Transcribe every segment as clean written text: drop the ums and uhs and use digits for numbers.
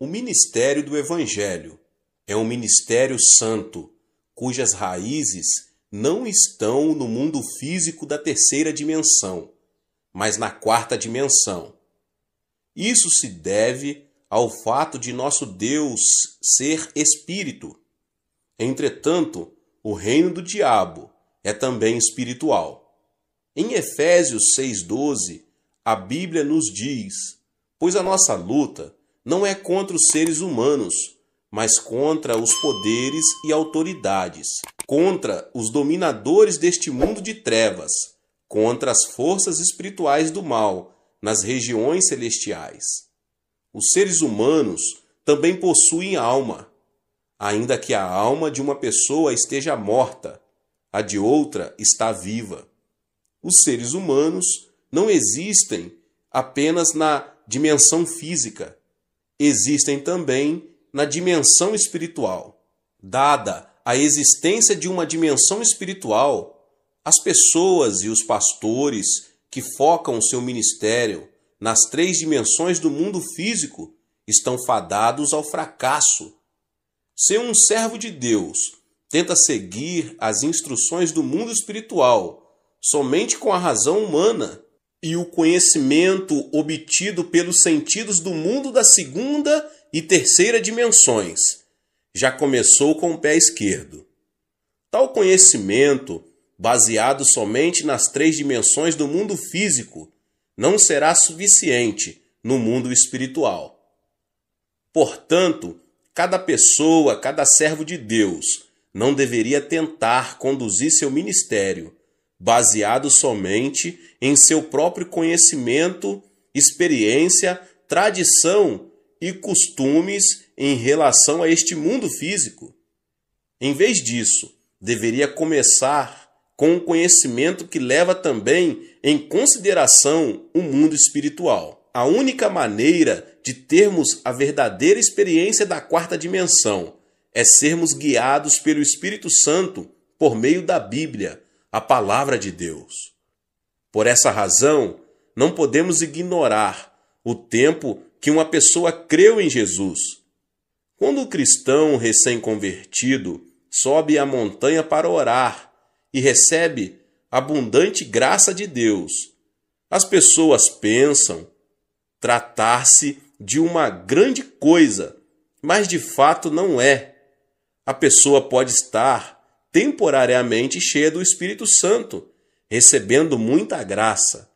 O ministério do Evangelho é um ministério santo, cujas raízes não estão no mundo físico da terceira dimensão, mas na quarta dimensão. Isso se deve ao fato de nosso Deus ser espírito. Entretanto, o reino do diabo é também espiritual. Em Efésios 6,12, a Bíblia nos diz: pois a nossa luta não é contra os seres humanos, mas contra os poderes e autoridades, contra os dominadores deste mundo de trevas, contra as forças espirituais do mal nas regiões celestiais. Os seres humanos também possuem alma, ainda que a alma de uma pessoa esteja morta, a de outra está viva. Os seres humanos não existem apenas na dimensão física, existem também na dimensão espiritual. Dada a existência de uma dimensão espiritual, as pessoas e os pastores que focam seu ministério nas três dimensões do mundo físico estão fadados ao fracasso. Se um servo de Deus tenta seguir as instruções do mundo espiritual somente com a razão humana e o conhecimento obtido pelos sentidos do mundo da segunda e terceira dimensões, já começou com o pé esquerdo. Tal conhecimento, baseado somente nas três dimensões do mundo físico, não será suficiente no mundo espiritual. Portanto, cada pessoa, cada servo de Deus, não deveria tentar conduzir seu ministério baseado somente em seu próprio conhecimento, experiência, tradição e costumes em relação a este mundo físico. Em vez disso, deveria começar com um conhecimento que leva também em consideração o mundo espiritual. A única maneira de termos a verdadeira experiência da quarta dimensão é sermos guiados pelo Espírito Santo por meio da Bíblia, a palavra de Deus. Por essa razão, não podemos ignorar o tempo que uma pessoa creu em Jesus. Quando o cristão recém-convertido sobe a montanha para orar e recebe abundante graça de Deus, as pessoas pensam tratar-se de uma grande coisa, mas de fato não é. A pessoa pode estar temporariamente cheia do Espírito Santo, recebendo muita graça.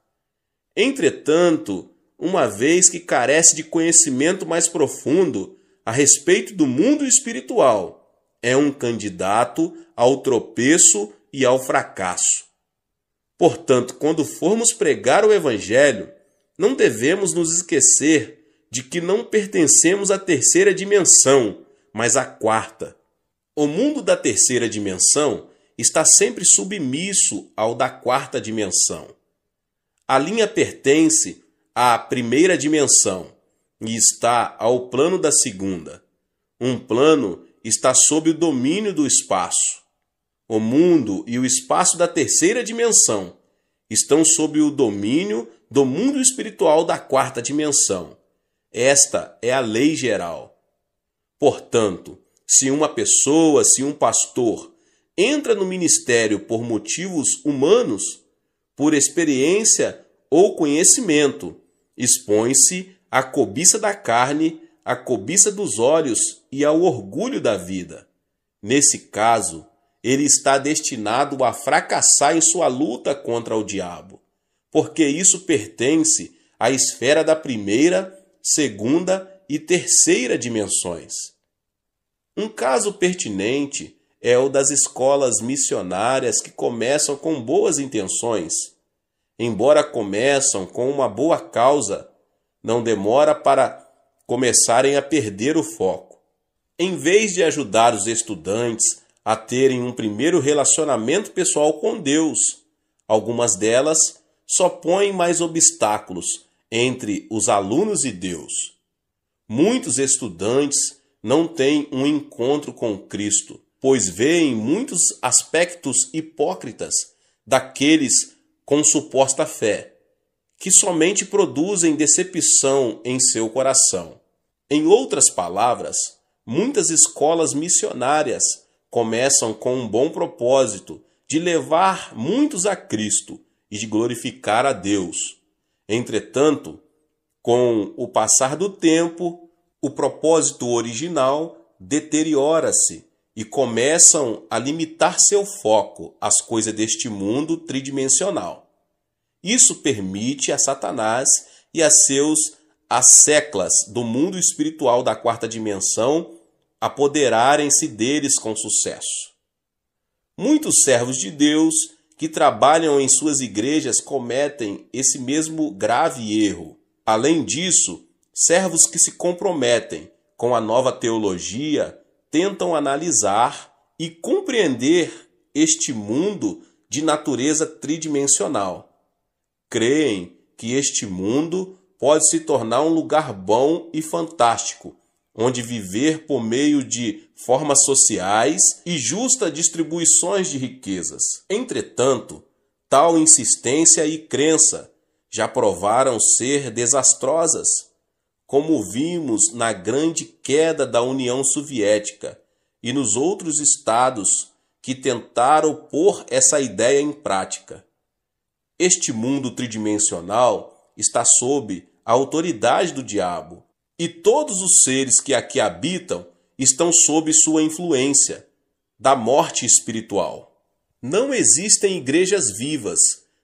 Entretanto, uma vez que carece de conhecimento mais profundo a respeito do mundo espiritual, é um candidato ao tropeço e ao fracasso. Portanto, quando formos pregar o Evangelho, não devemos nos esquecer de que não pertencemos à terceira dimensão, mas à quarta. O mundo da terceira dimensão está sempre submisso ao da quarta dimensão. A linha pertence à primeira dimensão e está ao plano da segunda. Um plano está sob o domínio do espaço. O mundo e o espaço da terceira dimensão estão sob o domínio do mundo espiritual da quarta dimensão. Esta é a lei geral. Portanto, se uma pessoa, se um pastor, entra no ministério por motivos humanos, por experiência ou conhecimento, expõe-se à cobiça da carne, à cobiça dos olhos e ao orgulho da vida. Nesse caso, ele está destinado a fracassar em sua luta contra o diabo, porque isso pertence à esfera da primeira, segunda e terceira dimensões. Um caso pertinente é o das escolas missionárias que começam com boas intenções. Embora começam com uma boa causa, não demora para começarem a perder o foco. Em vez de ajudar os estudantes a terem um primeiro relacionamento pessoal com Deus, algumas delas só põem mais obstáculos entre os alunos e Deus. Muitos estudantes não têm um encontro com Cristo, pois veem muitos aspectos hipócritas daqueles com suposta fé, que somente produzem decepção em seu coração. Em outras palavras, muitas escolas missionárias começam com um bom propósito de levar muitos a Cristo e de glorificar a Deus. Entretanto, com o passar do tempo, o propósito original deteriora-se e começam a limitar seu foco às coisas deste mundo tridimensional. Isso permite a Satanás e a seus asseclas do mundo espiritual da quarta dimensão apoderarem-se deles com sucesso. Muitos servos de Deus que trabalham em suas igrejas cometem esse mesmo grave erro. Além disso, servos que se comprometem com a nova teologia tentam analisar e compreender este mundo de natureza tridimensional. Creem que este mundo pode se tornar um lugar bom e fantástico, onde viver por meio de formas sociais e justas distribuições de riquezas. Entretanto, tal insistência e crença já provaram ser desastrosas, como vimos na grande queda da União Soviética e nos outros estados que tentaram pôr essa ideia em prática. Este mundo tridimensional está sob a autoridade do diabo, e todos os seres que aqui habitam estão sob sua influência, da morte espiritual. Não existem igrejas vivas,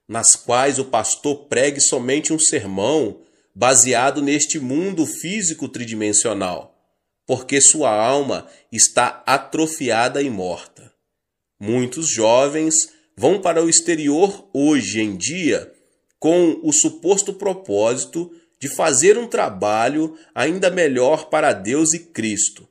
nas quais o pastor pregue somente um sermão baseado neste mundo físico tridimensional, porque sua alma está atrofiada e morta. Muitos jovens vão para o exterior hoje em dia com o suposto propósito de fazer um trabalho ainda melhor para Deus e Cristo.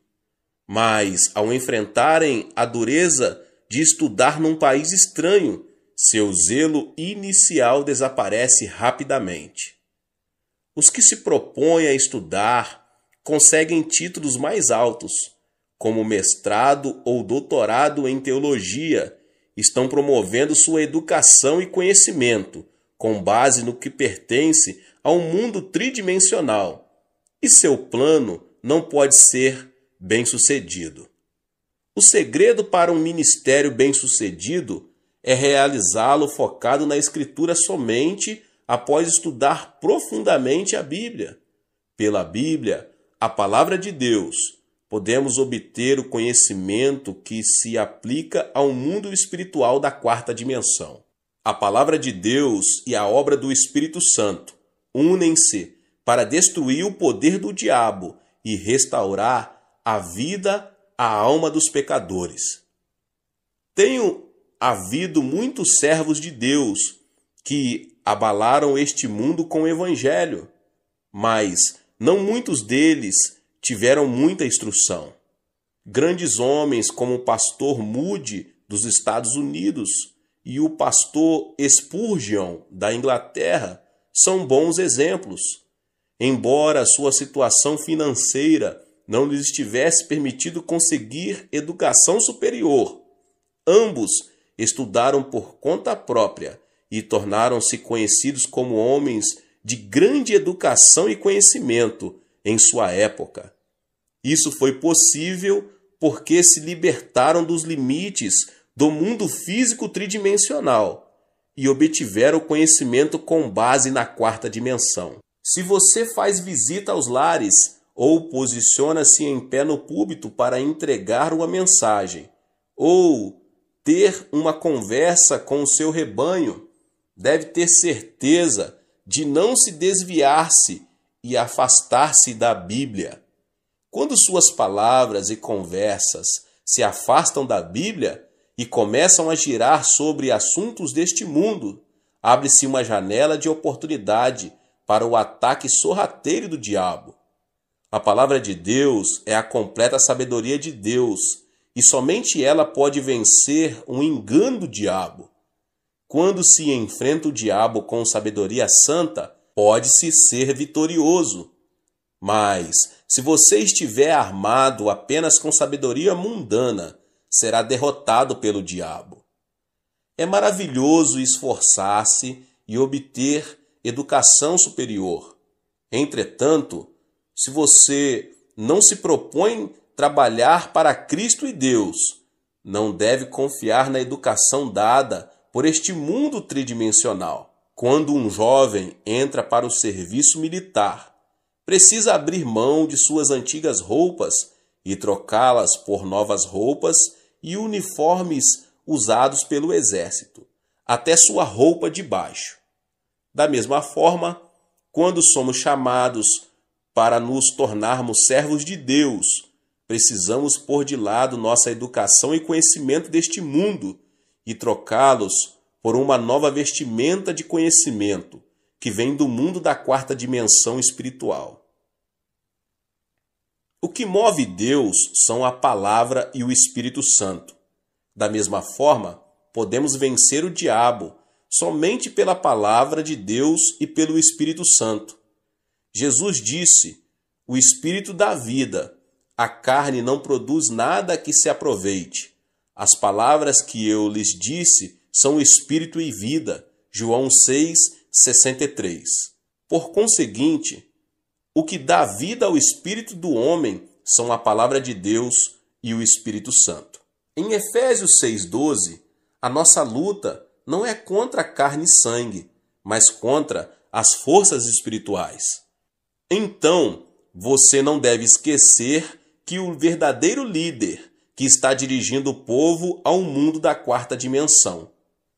Mas, ao enfrentarem a dureza de estudar num país estranho, seu zelo inicial desaparece rapidamente. Os que se propõem a estudar conseguem títulos mais altos, como mestrado ou doutorado em teologia, estão promovendo sua educação e conhecimento com base no que pertence ao mundo tridimensional, e seu plano não pode ser bem-sucedido. O segredo para um ministério bem-sucedido é realizá-lo focado na Escritura somente após estudar profundamente a Bíblia. Pela Bíblia, a palavra de Deus, podemos obter o conhecimento que se aplica ao mundo espiritual da quarta dimensão. A palavra de Deus e a obra do Espírito Santo unem-se para destruir o poder do diabo e restaurar a vida à alma dos pecadores. Tenho havido muitos servos de Deus que abalaram este mundo com o Evangelho, mas não muitos deles tiveram muita instrução. Grandes homens como o pastor Moody dos Estados Unidos e o pastor Spurgeon da Inglaterra são bons exemplos. Embora sua situação financeira não lhes tivesse permitido conseguir educação superior, ambos estudaram por conta própria e tornaram-se conhecidos como homens de grande educação e conhecimento em sua época. Isso foi possível porque se libertaram dos limites do mundo físico tridimensional e obtiveram conhecimento com base na quarta dimensão. Se você faz visita aos lares ou posiciona-se em pé no púlpito para entregar uma mensagem, ou ter uma conversa com o seu rebanho, deve ter certeza de não se desviar-se e afastar-se da Bíblia. Quando suas palavras e conversas se afastam da Bíblia e começam a girar sobre assuntos deste mundo, abre-se uma janela de oportunidade para o ataque sorrateiro do diabo. A palavra de Deus é a completa sabedoria de Deus, e somente ela pode vencer um engano do diabo. Quando se enfrenta o diabo com sabedoria santa, pode-se ser vitorioso. Mas, se você estiver armado apenas com sabedoria mundana, será derrotado pelo diabo. É maravilhoso esforçar-se e obter educação superior. Entretanto, se você não se propõe trabalhar para Cristo e Deus, não deve confiar na educação dada por este mundo tridimensional. Quando um jovem entra para o serviço militar, precisa abrir mão de suas antigas roupas e trocá-las por novas roupas e uniformes usados pelo exército, até sua roupa de baixo. Da mesma forma, quando somos chamados para nos tornarmos servos de Deus, precisamos pôr de lado nossa educação e conhecimento deste mundo e trocá-los por uma nova vestimenta de conhecimento que vem do mundo da quarta dimensão espiritual. O que move Deus são a Palavra e o Espírito Santo. Da mesma forma, podemos vencer o diabo somente pela Palavra de Deus e pelo Espírito Santo. Jesus disse: "O Espírito dá vida, a carne não produz nada que se aproveite. As palavras que eu lhes disse são Espírito e vida." João 6:63. Por conseguinte, o que dá vida ao espírito do homem são a Palavra de Deus e o Espírito Santo. Em Efésios 6:12, a nossa luta não é contra carne e sangue, mas contra as forças espirituais. Então, você não deve esquecer que o verdadeiro líder que está dirigindo o povo ao mundo da quarta dimensão.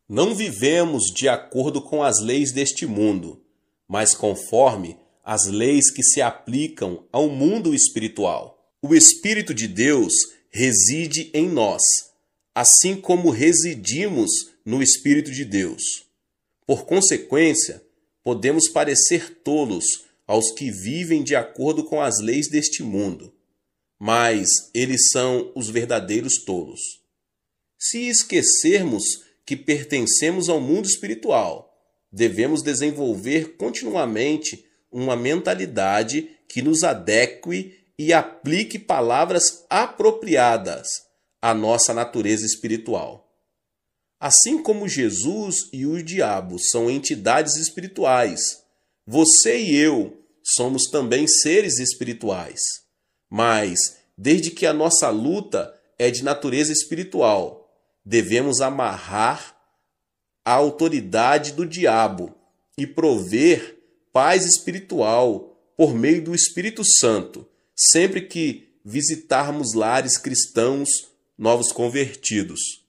Não vivemos de acordo com as leis deste mundo, mas conforme as leis que se aplicam ao mundo espiritual. O Espírito de Deus reside em nós, assim como residimos no Espírito de Deus. Por consequência, podemos parecer tolos aos que vivem de acordo com as leis deste mundo, mas eles são os verdadeiros tolos. Se esquecermos que pertencemos ao mundo espiritual, devemos desenvolver continuamente uma mentalidade que nos adeque e aplique palavras apropriadas à nossa natureza espiritual. Assim como Jesus e o diabo são entidades espirituais, você e eu somos também seres espirituais. Mas, desde que a nossa luta é de natureza espiritual, devemos amarrar a autoridade do diabo e prover paz espiritual por meio do Espírito Santo, sempre que visitarmos lares cristãos novos convertidos.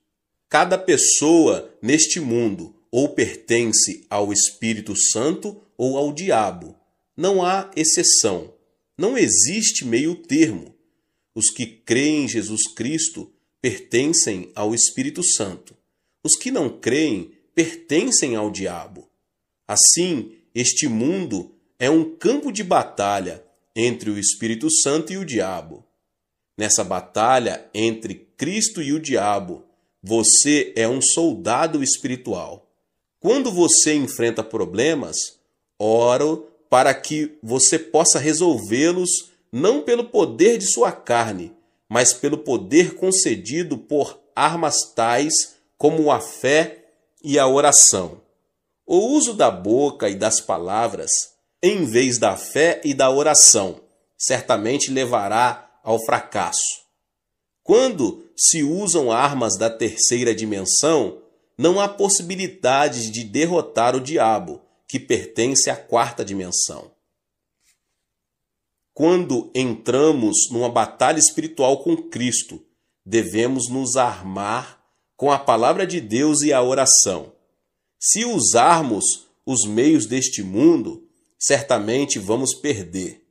Cada pessoa neste mundo ou pertence ao Espírito Santo ou ao diabo. Não há exceção. Não existe meio termo. Os que creem em Jesus Cristo pertencem ao Espírito Santo. Os que não creem pertencem ao diabo. Assim, este mundo é um campo de batalha entre o Espírito Santo e o diabo. Nessa batalha entre Cristo e o diabo, você é um soldado espiritual. Quando você enfrenta problemas, oro para que você possa resolvê-los não pelo poder de sua carne, mas pelo poder concedido por armas tais como a fé e a oração. O uso da boca e das palavras, em vez da fé e da oração, certamente levará ao fracasso. Quando se usam armas da terceira dimensão, não há possibilidade de derrotar o diabo, que pertence à quarta dimensão. Quando entramos numa batalha espiritual com Cristo, devemos nos armar com a palavra de Deus e a oração. Se usarmos os meios deste mundo, certamente vamos perder.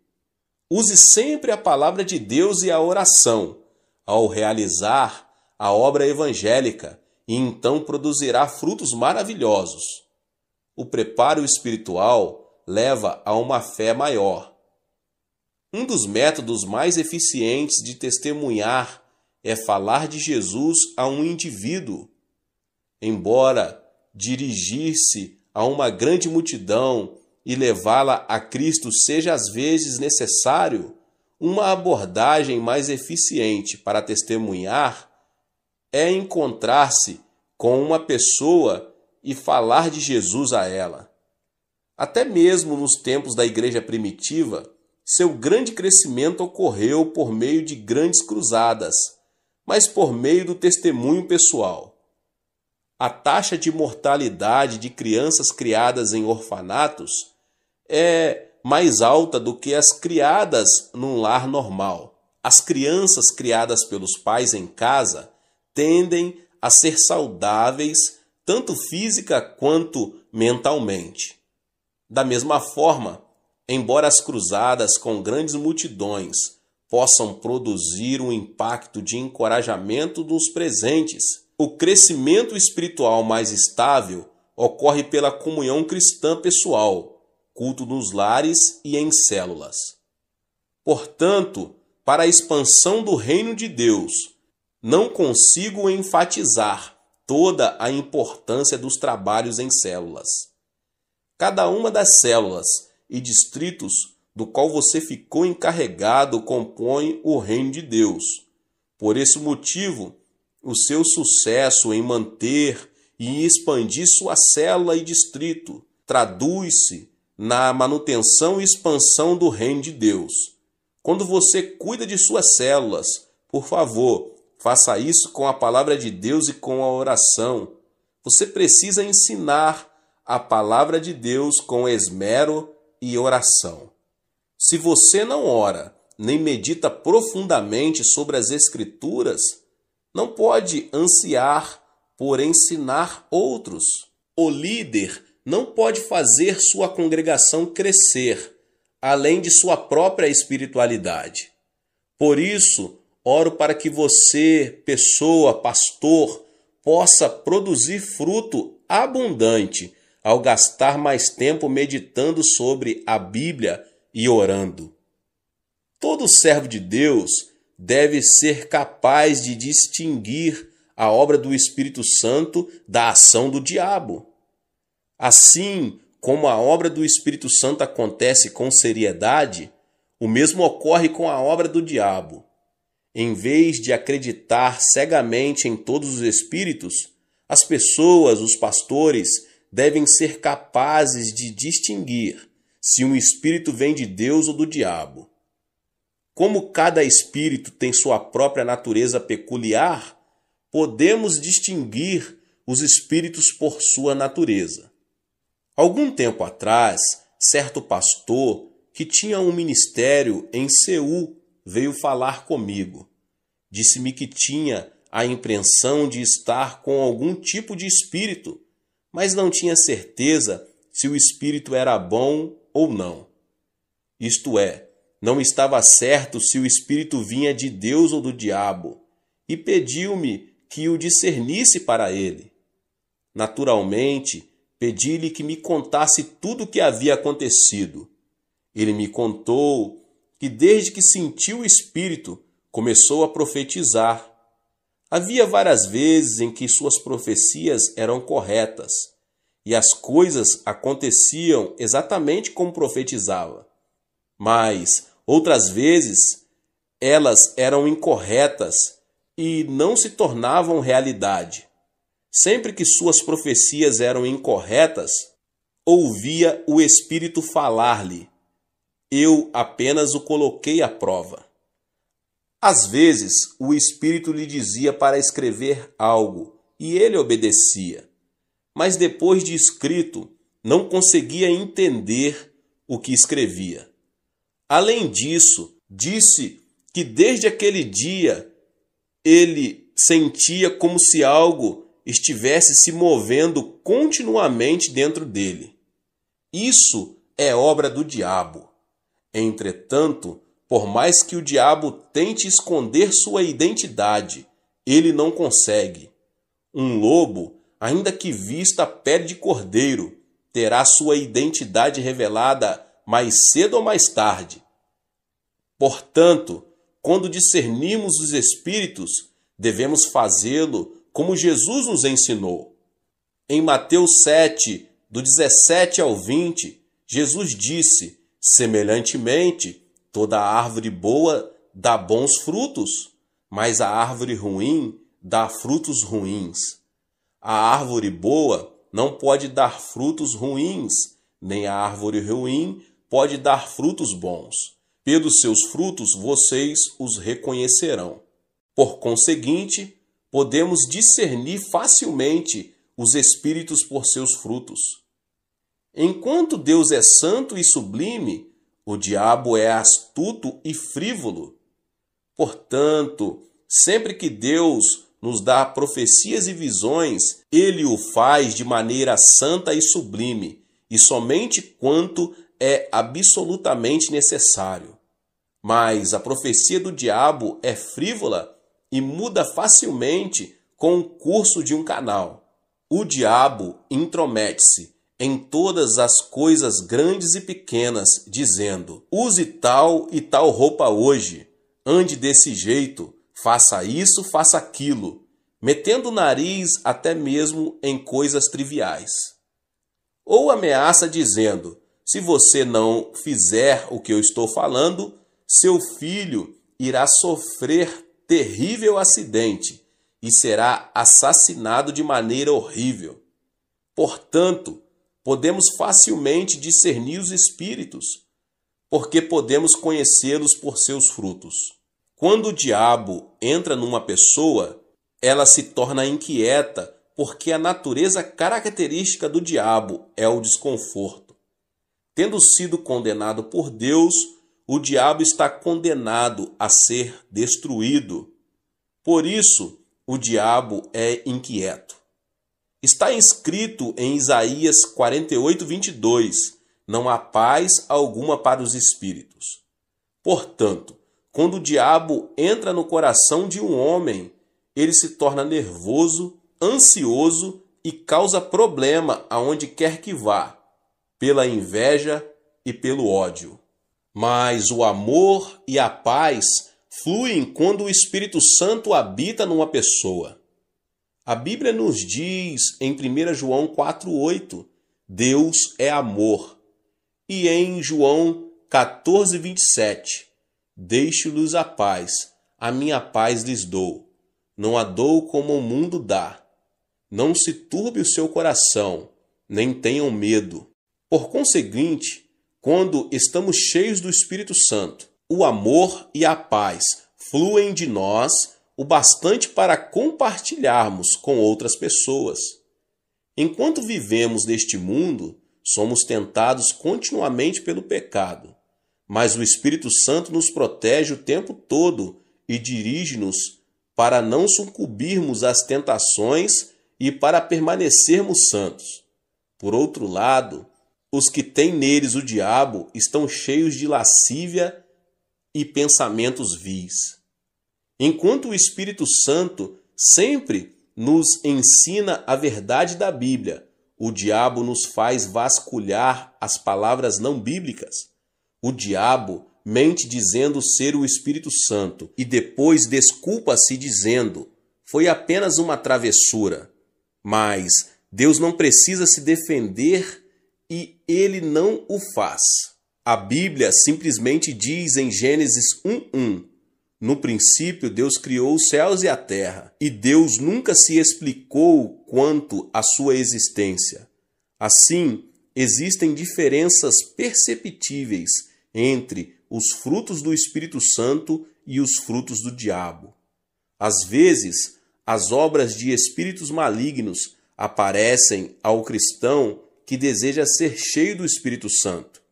Use sempre a palavra de Deus e a oração ao realizar a obra evangélica e então produzirá frutos maravilhosos. O preparo espiritual leva a uma fé maior. Um dos métodos mais eficientes de testemunhar é falar de Jesus a um indivíduo. Embora dirigir-se a uma grande multidão e levá-la a Cristo seja às vezes necessário, uma abordagem mais eficiente para testemunhar é encontrar-se com uma pessoa e falar de Jesus a ela. Até mesmo nos tempos da igreja primitiva, Seu grande crescimento ocorreu por meio de grandes cruzadas, mas por meio do testemunho pessoal. A taxa de mortalidade de crianças criadas em orfanatos é mais alta do que as criadas num lar normal. As crianças criadas pelos pais em casa tendem a ser saudáveis tanto física quanto mentalmente. Da mesma forma, embora as cruzadas com grandes multidões possam produzir um impacto de encorajamento dos presentes, o crescimento espiritual mais estável ocorre pela comunhão cristã pessoal, culto nos lares e em células. Portanto, para a expansão do reino de Deus, não consigo enfatizar toda a importância dos trabalhos em células. Cada uma das células e distritos do qual você ficou encarregado compõe o reino de Deus. Por esse motivo, o seu sucesso em manter e expandir sua célula e distrito traduz-se na manutenção e expansão do reino de Deus. Quando você cuida de suas células, por favor, faça isso com a palavra de Deus e com a oração. Você precisa ensinar a palavra de Deus com esmero e oração. Se você não ora, nem medita profundamente sobre as Escrituras, não pode ansiar por ensinar outros. O líder não pode fazer sua congregação crescer, além de sua própria espiritualidade. Por isso, oro para que você, pessoa, pastor, possa produzir fruto abundante ao gastar mais tempo meditando sobre a Bíblia e orando. Todo servo de Deus deve ser capaz de distinguir a obra do Espírito Santo da ação do diabo. Assim como a obra do Espírito Santo acontece com seriedade, o mesmo ocorre com a obra do diabo. Em vez de acreditar cegamente em todos os espíritos, as pessoas, os pastores, devem ser capazes de distinguir se um espírito vem de Deus ou do diabo. Como cada espírito tem sua própria natureza peculiar, podemos distinguir os espíritos por sua natureza. Algum tempo atrás, certo pastor que tinha um ministério em Seul veio falar comigo. Disse-me que tinha a impressão de estar com algum tipo de espírito, mas não tinha certeza se o espírito era bom ou não. Isto é, não estava certo se o espírito vinha de Deus ou do diabo, e pediu-me que o discernisse para ele. Naturalmente, pedi-lhe que me contasse tudo o que havia acontecido. Ele me contou que desde que sentiu o espírito, começou a profetizar. Havia várias vezes em que suas profecias eram corretas, e as coisas aconteciam exatamente como profetizava. Mas, outras vezes, elas eram incorretas e não se tornavam realidade. Sempre que suas profecias eram incorretas, ouvia o Espírito falar-lhe. Eu apenas o coloquei à prova. Às vezes, o Espírito lhe dizia para escrever algo, e ele obedecia. Mas depois de escrito, não conseguia entender o que escrevia. Além disso, disse que desde aquele dia ele sentia como se algo estivesse se movendo continuamente dentro dele. Isso é obra do diabo. Entretanto, por mais que o diabo tente esconder sua identidade, ele não consegue. Um lobo, ainda que vista a pele de cordeiro, terá sua identidade revelada mais cedo ou mais tarde. Portanto, quando discernimos os espíritos, devemos fazê-lo como Jesus nos ensinou. Em Mateus 7, do 17 ao 20, Jesus disse: semelhantemente, toda árvore boa dá bons frutos, mas a árvore ruim dá frutos ruins. A árvore boa não pode dar frutos ruins, nem a árvore ruim pode dar frutos bons. pelos seus frutos vocês os reconhecerão. Por conseguinte, podemos discernir facilmente os espíritos por seus frutos. Enquanto Deus é santo e sublime, o diabo é astuto e frívolo. Portanto, sempre que Deus nos dá profecias e visões, ele o faz de maneira santa e sublime, e somente quanto é absolutamente necessário. Mas a profecia do diabo é frívola e muda facilmente com o curso de um canal. O diabo intromete-se em todas as coisas grandes e pequenas, dizendo: use tal e tal roupa hoje, ande desse jeito, faça isso, faça aquilo, metendo o nariz até mesmo em coisas triviais. Ou ameaça dizendo: se você não fizer o que eu estou falando, seu filho irá sofrer terrível acidente e será assassinado de maneira horrível. Portanto, podemos facilmente discernir os espíritos, porque podemos conhecê-los por seus frutos. Quando o diabo entra numa pessoa, ela se torna inquieta, porque a natureza característica do diabo é o desconforto. Tendo sido condenado por Deus, o diabo está condenado a ser destruído. Por isso, o diabo é inquieto. Está escrito em Isaías 48:22, não há paz alguma para os espíritos. Portanto, quando o diabo entra no coração de um homem, ele se torna nervoso, ansioso e causa problema aonde quer que vá, pela inveja e pelo ódio. Mas o amor e a paz fluem quando o Espírito Santo habita numa pessoa. A Bíblia nos diz em 1 João 4:8, Deus é amor. E em João 14:27, deixo-lhes a paz, a minha paz lhes dou. Não a dou como o mundo dá. Não se turbe o seu coração, nem tenham medo. Por conseguinte, quando estamos cheios do Espírito Santo, o amor e a paz fluem de nós o bastante para compartilharmos com outras pessoas. Enquanto vivemos neste mundo, somos tentados continuamente pelo pecado, mas o Espírito Santo nos protege o tempo todo e dirige-nos para não sucumbirmos às tentações e para permanecermos santos. Por outro lado, os que têm neles o diabo estão cheios de lascívia e pensamentos vis. Enquanto o Espírito Santo sempre nos ensina a verdade da Bíblia, o diabo nos faz vasculhar as palavras não bíblicas. O diabo mente dizendo ser o Espírito Santo e depois desculpa-se dizendo: foi apenas uma travessura. Mas Deus não precisa se defender e ele não o faz. A Bíblia simplesmente diz em Gênesis 1:1: no princípio Deus criou os céus e a terra, e Deus nunca se explicou quanto à sua existência. Assim, existem diferenças perceptíveis entre os frutos do Espírito Santo e os frutos do diabo. Às vezes, as obras de espíritos malignos aparecem ao cristão que deseja ser cheio do Espírito Santo.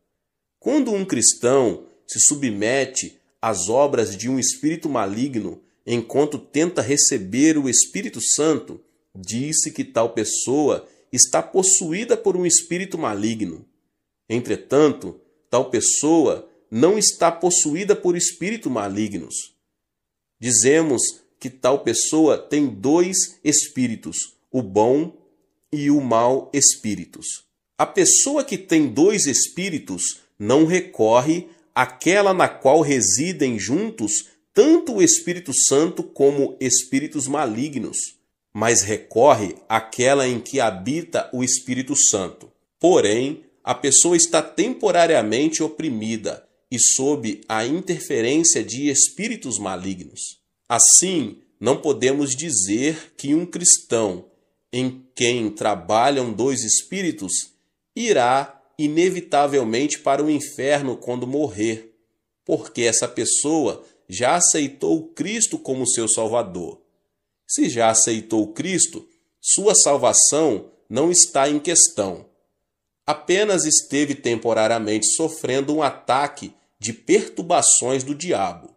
Quando um cristão se submete às obras de um espírito maligno enquanto tenta receber o Espírito Santo, diz-se que tal pessoa está possuída por um espírito maligno. Entretanto, tal pessoa não está possuída por espíritos malignos. Dizemos que tal pessoa tem dois espíritos, o bom e o mau espíritos. A pessoa que tem dois espíritos não recorre àquela na qual residem juntos tanto o Espírito Santo como espíritos malignos, mas recorre àquela em que habita o Espírito Santo. Porém, a pessoa está temporariamente oprimida e sob a interferência de espíritos malignos. Assim, não podemos dizer que um cristão em quem trabalham dois espíritos irá inevitavelmente para o inferno quando morrer, porque essa pessoa já aceitou Cristo como seu Salvador. Se já aceitou Cristo, sua salvação não está em questão. Apenas esteve temporariamente sofrendo um ataque de perturbações do diabo.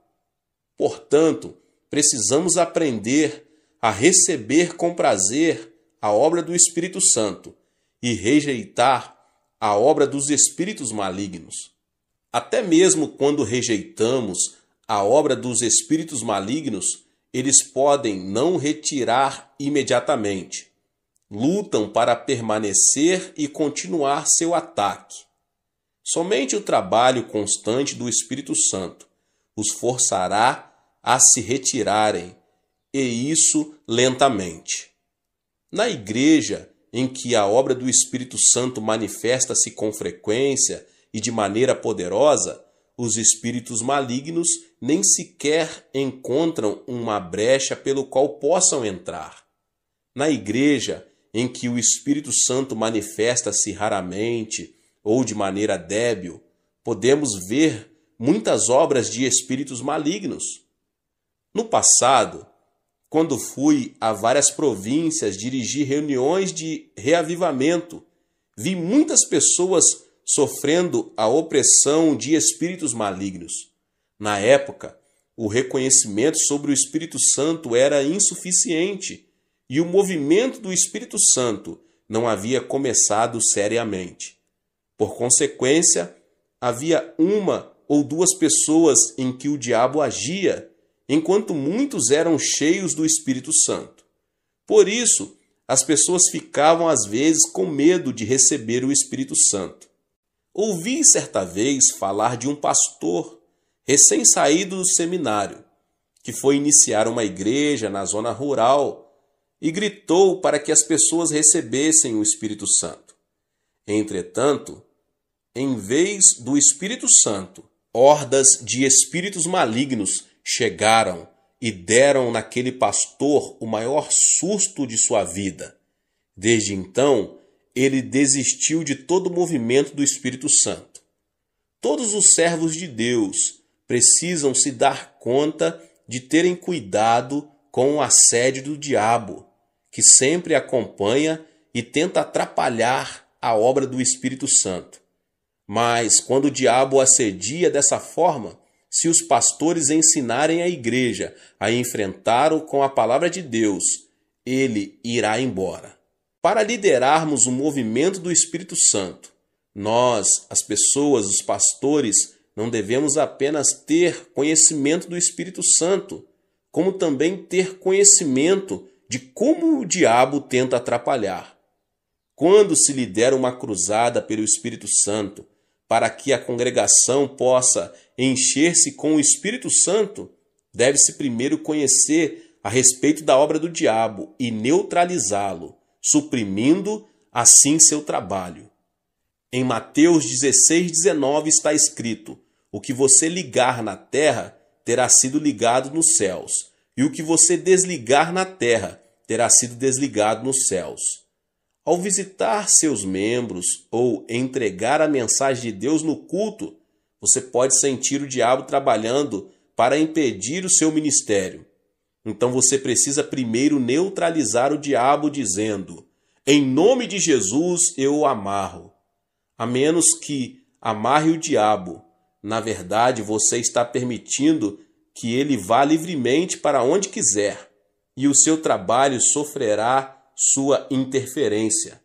Portanto, precisamos aprender a receber com prazer a obra do Espírito Santo e rejeitar a obra dos espíritos malignos. Até mesmo quando rejeitamos a obra dos espíritos malignos, eles podem não retirar imediatamente. Lutam para permanecer e continuar seu ataque. Somente o trabalho constante do Espírito Santo os forçará a se retirarem, e isso lentamente. Na igreja em que a obra do Espírito Santo manifesta-se com frequência e de maneira poderosa, os espíritos malignos nem sequer encontram uma brecha pelo qual possam entrar. Na igreja em que o Espírito Santo manifesta-se raramente ou de maneira débil, podemos ver muitas obras de espíritos malignos. No passado, quando fui a várias províncias dirigir reuniões de reavivamento, vi muitas pessoas sofrendo a opressão de espíritos malignos. Na época, o reconhecimento sobre o Espírito Santo era insuficiente e o movimento do Espírito Santo não havia começado seriamente. Por consequência, havia uma ou duas pessoas em que o diabo agia, enquanto muitos eram cheios do Espírito Santo. Por isso, as pessoas ficavam às vezes com medo de receber o Espírito Santo. Ouvi certa vez falar de um pastor recém-saído do seminário, que foi iniciar uma igreja na zona rural e gritou para que as pessoas recebessem o Espírito Santo. Entretanto, em vez do Espírito Santo, hordas de espíritos malignos chegaram e deram naquele pastor o maior susto de sua vida. Desde então, ele desistiu de todo o movimento do Espírito Santo. Todos os servos de Deus precisam se dar conta de terem cuidado com o assédio do diabo, que sempre acompanha e tenta atrapalhar a obra do Espírito Santo. Mas quando o diabo assedia dessa forma, se os pastores ensinarem a igreja a enfrentá-lo com a palavra de Deus, ele irá embora. Para liderarmos o movimento do Espírito Santo, nós, as pessoas, os pastores, não devemos apenas ter conhecimento do Espírito Santo, como também ter conhecimento de como o diabo tenta atrapalhar. Quando se lidera uma cruzada pelo Espírito Santo, para que a congregação possa encher-se com o Espírito Santo, deve-se primeiro conhecer a respeito da obra do diabo e neutralizá-lo, suprimindo assim seu trabalho. Em Mateus 16:19 está escrito: o que você ligar na terra terá sido ligado nos céus, e o que você desligar na terra terá sido desligado nos céus. Ao visitar seus membros ou entregar a mensagem de Deus no culto, você pode sentir o diabo trabalhando para impedir o seu ministério. Então você precisa primeiro neutralizar o diabo dizendo: em nome de Jesus eu o amarro. A menos que amarre o diabo, na verdade você está permitindo que ele vá livremente para onde quiser, e o seu trabalho sofrerá sua interferência.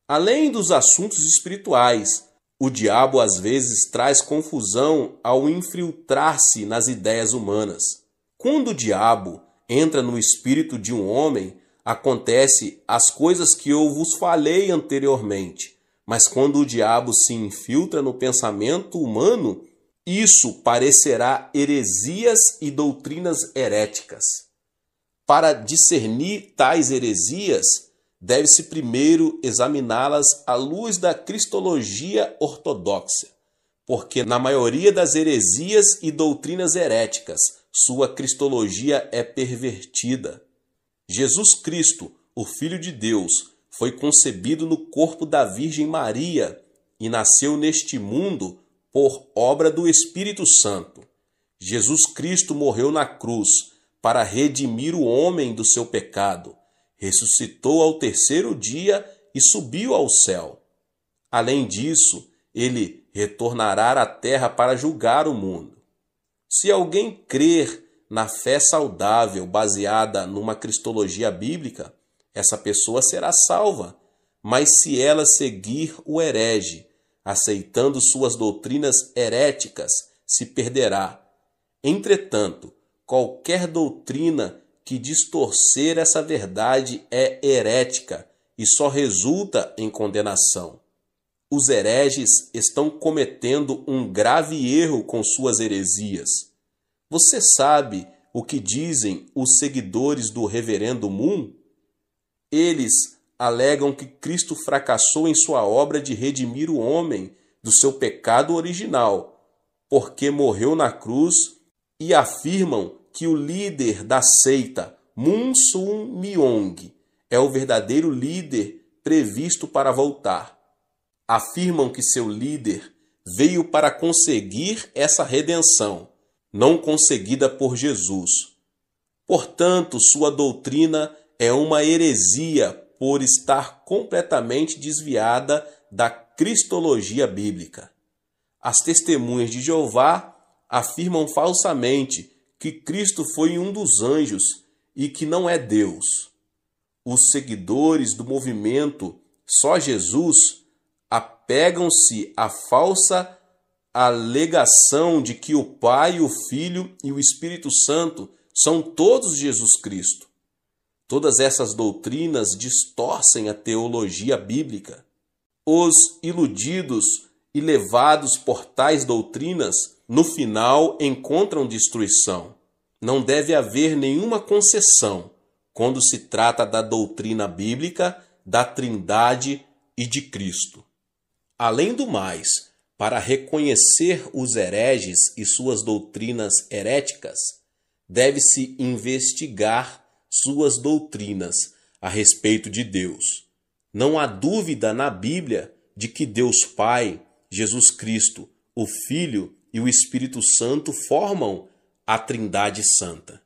Além dos assuntos espirituais, o diabo às vezes traz confusão ao infiltrar-se nas ideias humanas. Quando o diabo entra no espírito de um homem, acontece as coisas que eu vos falei anteriormente. Mas quando o diabo se infiltra no pensamento humano, isso parecerá heresias e doutrinas heréticas. Para discernir tais heresias, deve-se primeiro examiná-las à luz da cristologia ortodoxa, porque na maioria das heresias e doutrinas heréticas, sua cristologia é pervertida. Jesus Cristo, o Filho de Deus, foi concebido no corpo da Virgem Maria e nasceu neste mundo por obra do Espírito Santo. Jesus Cristo morreu na cruz para redimir o homem do seu pecado, ressuscitou ao terceiro dia e subiu ao céu. Além disso, ele retornará à terra para julgar o mundo. Se alguém crer na fé saudável baseada numa cristologia bíblica, essa pessoa será salva. Mas se ela seguir o herege, aceitando suas doutrinas heréticas, se perderá. Entretanto, qualquer doutrina que distorcer essa verdade é herética e só resulta em condenação. Os hereges estão cometendo um grave erro com suas heresias. Você sabe o que dizem os seguidores do Reverendo Moon? Eles alegam que Cristo fracassou em sua obra de redimir o homem do seu pecado original, porque morreu na cruz, e afirmam que o líder da seita, Moon Sun Myung, é o verdadeiro líder previsto para voltar. Afirmam que seu líder veio para conseguir essa redenção, não conseguida por Jesus. Portanto, sua doutrina é uma heresia por estar completamente desviada da cristologia bíblica. As testemunhas de Jeová afirmam falsamente que Cristo foi um dos anjos e que não é Deus. Os seguidores do movimento Só Jesus apegam-se à falsa alegação de que o Pai, o Filho e o Espírito Santo são todos Jesus Cristo. Todas essas doutrinas distorcem a teologia bíblica. Os iludidos e levados por tais doutrinas, no final encontram destruição. Não deve haver nenhuma concessão quando se trata da doutrina bíblica, da Trindade e de Cristo. Além do mais, para reconhecer os hereges e suas doutrinas heréticas, deve-se investigar suas doutrinas a respeito de Deus. Não há dúvida na Bíblia de que Deus Pai, Jesus Cristo, o Filho e o Espírito Santo formam a Trindade Santa.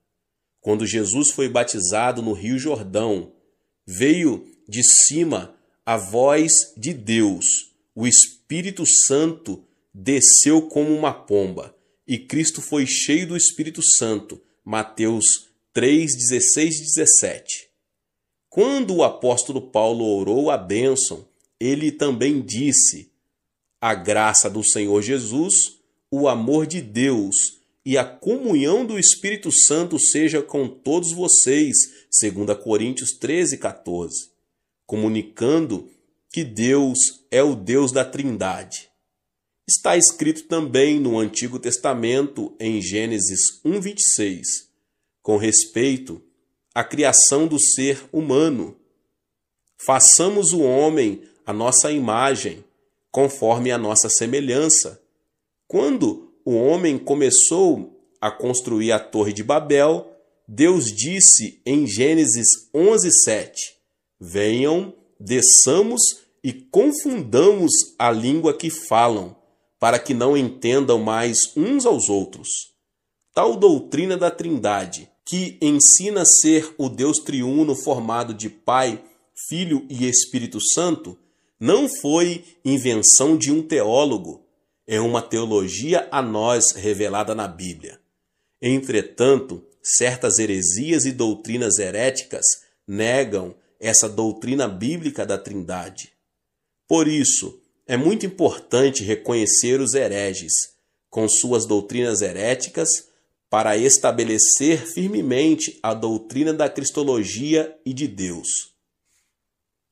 Quando Jesus foi batizado no Rio Jordão, veio de cima a voz de Deus. O Espírito Santo desceu como uma pomba e Cristo foi cheio do Espírito Santo. Mateus 3, 16 e 17. Quando o apóstolo Paulo orou a bênção, ele também disse: a graça do Senhor Jesus, o amor de Deus e a comunhão do Espírito Santo seja com todos vocês, 2 Coríntios 13, 14, comunicando que Deus é o Deus da Trindade. Está escrito também no Antigo Testamento, em Gênesis 1, 26, com respeito à criação do ser humano. Façamos o homem à nossa imagem, conforme a nossa semelhança. Quando o homem começou a construir a Torre de Babel, Deus disse em Gênesis 11, 7, venham, desçamos e confundamos a língua que falam, para que não entendam mais uns aos outros. Tal doutrina da Trindade, que ensina ser o Deus triuno formado de Pai, Filho e Espírito Santo, não foi invenção de um teólogo, é uma teologia a nós revelada na Bíblia. Entretanto, certas heresias e doutrinas heréticas negam essa doutrina bíblica da Trindade. Por isso, é muito importante reconhecer os hereges com suas doutrinas heréticas para estabelecer firmemente a doutrina da cristologia e de Deus.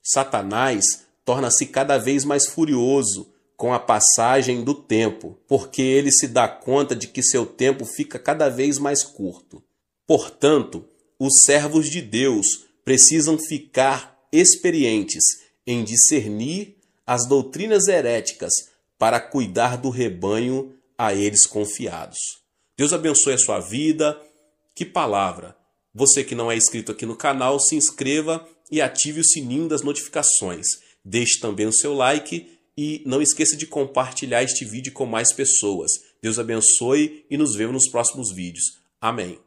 Satanás torna-se cada vez mais furioso com a passagem do tempo, porque ele se dá conta de que seu tempo fica cada vez mais curto. Portanto, os servos de Deus precisam ficar experientes em discernir as doutrinas heréticas para cuidar do rebanho a eles confiados. Deus abençoe a sua vida. Que palavra! Você que não é inscrito aqui no canal, se inscreva e ative o sininho das notificações. Deixe também o seu like e não esqueça de compartilhar este vídeo com mais pessoas. Deus abençoe e nos vemos nos próximos vídeos. Amém.